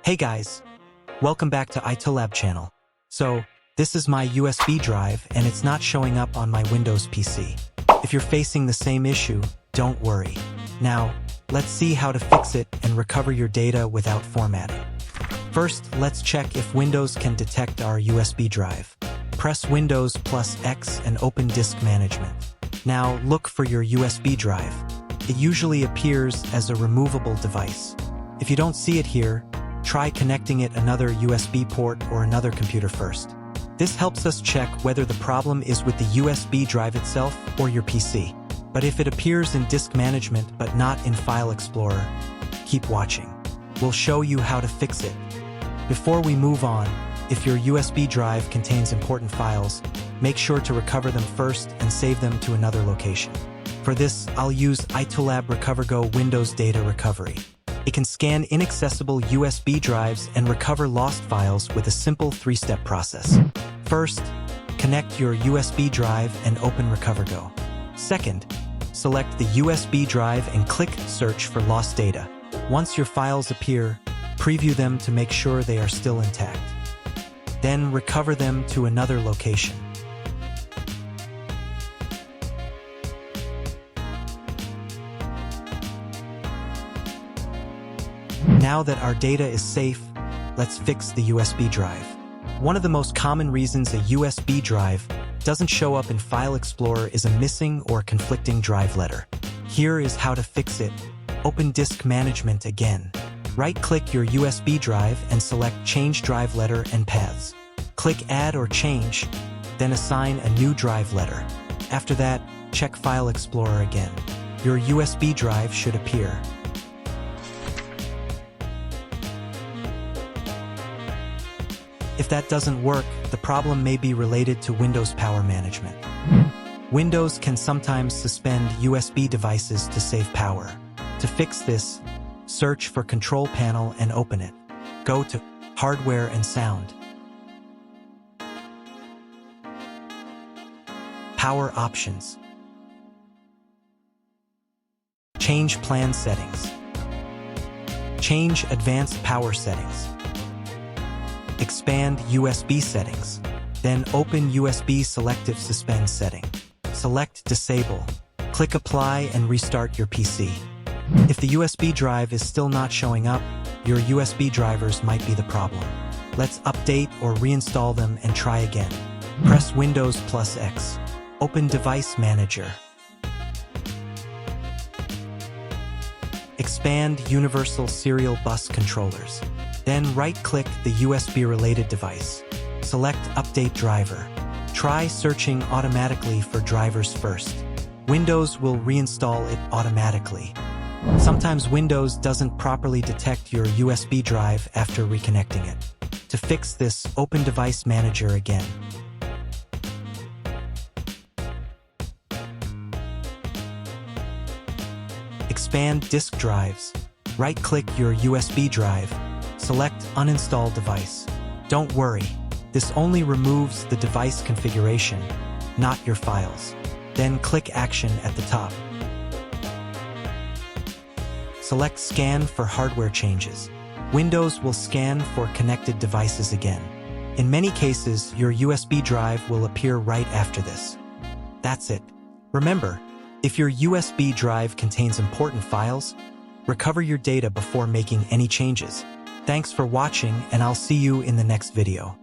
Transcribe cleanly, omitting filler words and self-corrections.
Hey guys, welcome back to iToLab channel. So, this is my USB drive and it's not showing up on my Windows PC. If you're facing the same issue, don't worry. Now, let's see how to fix it and recover your data without formatting. First, let's check if Windows can detect our USB drive. Press Windows plus X and open Disk Management. Now, look for your USB drive. It usually appears as a removable device. If you don't see it here, try connecting it another USB port or another computer first. This helps us check whether the problem is with the USB drive itself or your PC. But if it appears in Disk Management but not in File Explorer, keep watching. We'll show you how to fix it. Before we move on, if your USB drive contains important files, make sure to recover them first and save them to another location. For this, I'll use iToLab RecoverGo Windows Data Recovery. It can scan inaccessible USB drives and recover lost files with a simple 3-step process. First, connect your USB drive and open RecoverGo. Second, select the USB drive and click Search for lost data. Once your files appear, preview them to make sure they are still intact. Then recover them to another location. Now that our data is safe, let's fix the USB drive. One of the most common reasons a USB drive doesn't show up in File Explorer is a missing or conflicting drive letter. Here is how to fix it. Open Disk Management again. Right-click your USB drive and select Change Drive Letter and Paths. Click Add or Change, then assign a new drive letter. After that, check File Explorer again. Your USB drive should appear. If that doesn't work, the problem may be related to Windows Power Management. Windows can sometimes suspend USB devices to save power. To fix this, search for Control Panel and open it. Go to Hardware and Sound. Power Options. Change Plan Settings. Change Advanced Power Settings. Expand USB settings. Then open USB Selective Suspend setting. Select Disable. Click Apply and restart your PC. If the USB drive is still not showing up, your USB drivers might be the problem. Let's update or reinstall them and try again. Press Windows plus X. Open Device Manager. Expand Universal Serial Bus Controllers. Then right-click the USB-related device. Select Update Driver. Try searching automatically for drivers first. Windows will reinstall it automatically. Sometimes Windows doesn't properly detect your USB drive after reconnecting it. To fix this, open Device Manager again. Expand Disk Drives. Right-click your USB drive. Select Uninstall Device. Don't worry, this only removes the device configuration, not your files. Then click Action at the top. Select Scan for hardware changes. Windows will scan for connected devices again. In many cases, your USB drive will appear right after this. That's it. Remember, if your USB drive contains important files, recover your data before making any changes. Thanks for watching, and I'll see you in the next video.